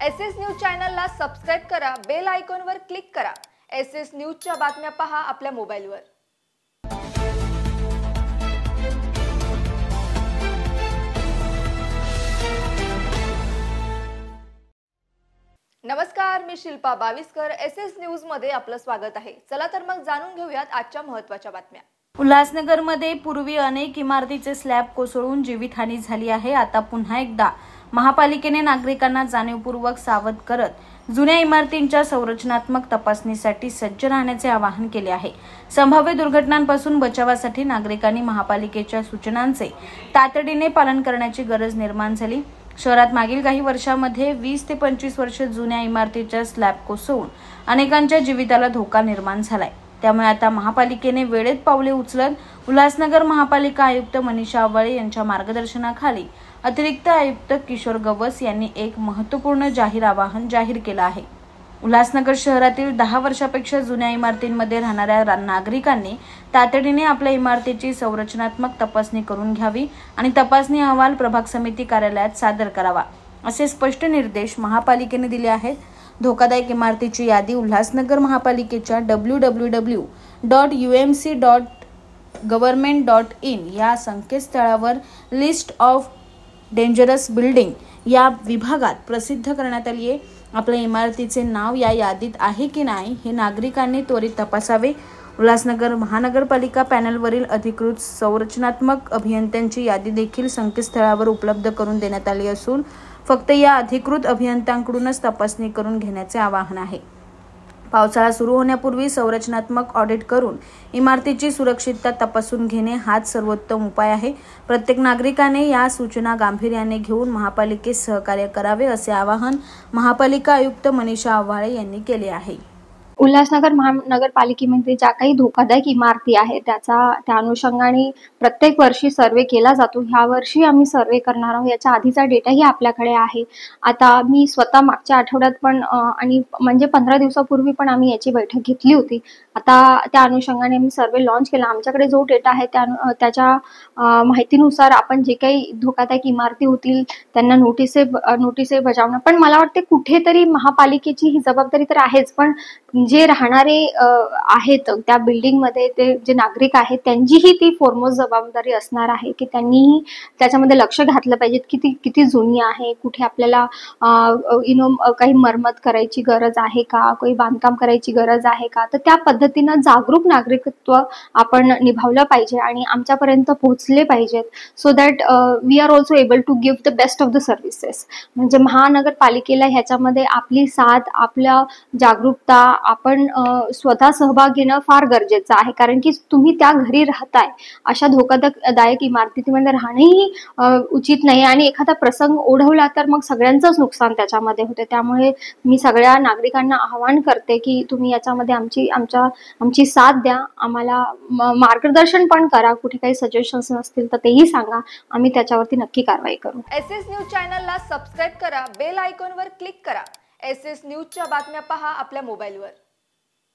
SS news चॅनलला subscribe करा, bell आयकॉनवर क्लिक करा। एसएस न्यूजच्या बातम्या पहा आपल्या मोबाईलवर। नमस्कार, मी शिल्पा बाविस्कर। एसएस न्यूज मध्ये आपलं स्वागत आहे। चला तर मग जाणून घेऊयात आजच्या महत्त्वाच्या बातम्या। उल्हासनगरमध्ये पूर्वी अनेक इमारतीचे स्लॅब कोसळून जीवितहानी झाली आहे। आता पुन्हा एकदा महापालिकेने नागरिकांना जाणीवपूर्वक सावध करत जुन्या इमारतींच्या संरचनात्मक तपासणीसाठी सज्ज राहण्याचे आवाहन केले आहे। संभाव्य दुर्घटनांपासून बचावासाठी नागरिकांनी महापालिकेच्या सूचनांचे तातडीने पालन करण्याची गरज निर्माण झाली। शहरात मागील काही वर्षांमध्ये 20 ते 25 वर्ष जुन्या इमारतीच्या स्लॅब कोसळून अनेकांच्या जीविताला धोका निर्माण झालाय। त्यामुळे आता महापालिकेने वेळेत पावले उचलत उल्हासनगर महापालिका आयुक्त मनीषा आव्हाळे यांच्या मार्गदर्शनाखाली अतिरिक्त आयुक्त किशोर गवस यांनी एक महत्त्वपूर्ण आवाहन जाहीर केलं आहे। उल्हासनगर शहरातील 10 वर्षापेक्षा जुन्या इमारतींमध्ये राहणाऱ्या नागरिकांनी तातडीने आपल्या इमारतीची संरचनात्मक तपासणी करून घ्यावी आणि तपासणी अहवाल प्रभाग समिती कार्यालयात सादर करावा, असे स्पष्ट निर्देश महापालिकेने दिले आहेत। धोकादायक इमारतीची यादी उल्हासनगर महापालिकेच्या www.umc.government.in या संकेतस्थळावर लिस्ट ऑफ डेंजरस बिल्डिंग या विभागात प्रसिद्ध करण्यात आली आहे। आपल्या इमारतीचे नाव या यादीत आहे की नाही हे नागरिकांनी त्वरित तपासावे। उल्हासनगर महानगरपालिका पॅनलवरील अधिकृत संरचनात्मक अभियंत्यांची यादी देखील संकेतस्थळावर उपलब्ध करून देण्यात आली असून फक्त या अधिकृत अभियंत्यांकडूनच तपासणी करून घेण्याचे आवाहन आहे। पावसाळा सुरू होण्यापूर्वी संरचनात्मक ऑडिट करून इमारतीची सुरक्षितता तपासून घेणे हाच सर्वोत्तम उपाय आहे। प्रत्येक नागरिकाने या सूचना गांभीर्याने घेऊन महापालिकेस सहकार्य करावे, असे आवाहन महापालिका आयुक्त मनीषा आव्हाळे यांनी केले आहे। उल्हासनगर महानगरपालिकेमध्ये ज्या काही धोकादायक इमारती आहेत त्या अनुषंगाने प्रत्येक वर्षी सर्वे केला जातो। ह्या वर्षी आम्ही सर्वे करणार आहोत। याच्या आधीचा डेटाही आपल्याकडे आहे। आता मी स्वतः मागच्या आठवड्यात पण आणि म्हणजे 15 दिवसापूर्वी पण आम्ही याची बैठक घेतली होती। आता त्या अनुषंगाने आम्ही सर्वे लॉन्च केला। आमच्याकडे जो डेटा आहे त्याच्या माहितीनुसार आपण जे काही धोकादायक इमारती होतील त्यांना नोटिसे बजावणं, पण मला वाटते कुठेतरी महापालिकेची ही जबाबदारी तर आहेच, पण जे राहणारे आहेत त्या बिल्डिंग मध्ये ते जे नागरिक आहेत त्यांचीही ती फोरमोस्ट जबाबदारी असणार आहे की त्यांनीही त्याच्यामध्ये लक्ष घातलं पाहिजे की ती किती जुनी आहे, कुठे आपल्याला काही मरम्मत करायची गरज आहे का, काही बांधकाम करायची गरज आहे का। तर त्या पद्धतीनं जागरूक नागरिकत्व आपण निभावलं पाहिजे आणि आमच्यापर्यंत पोहोचले पाहिजेत, so that we are also able to give the best of the services. म्हणजे महानगरपालिकेला ह्याच्यामध्ये आपली साथ, आपल्या जागरूकता, आपण स्वतः सहभाग घेणं फार गरजेचं आहे, कारण की तुम्ही त्या घरी राहताय अशा धोकादायक इमारतीमध्ये राहणंही उचित नाही आणि एखादा प्रसंग ओढवला तर मग सगळ्यांचंच नुकसान त्याच्यामध्ये होते। त्यामुळे मी सगळ्या नागरिकांना आवाहन करते की तुम्ही याच्यामध्ये आमची साथ द्या, आम्हाला मार्गदर्शन पण करा, कुठे काही सजेशन्स नसतील तर तेही सांगा, आम्ही त्याच्यावरती नक्की कारवाई करू। एसएस न्यूज चॅनलला सबस्क्राइब करा, बेल आयकॉनवर क्लिक करा। एसएस न्यूजच्या बातम्या पहा आपल्या मोबाईलवर।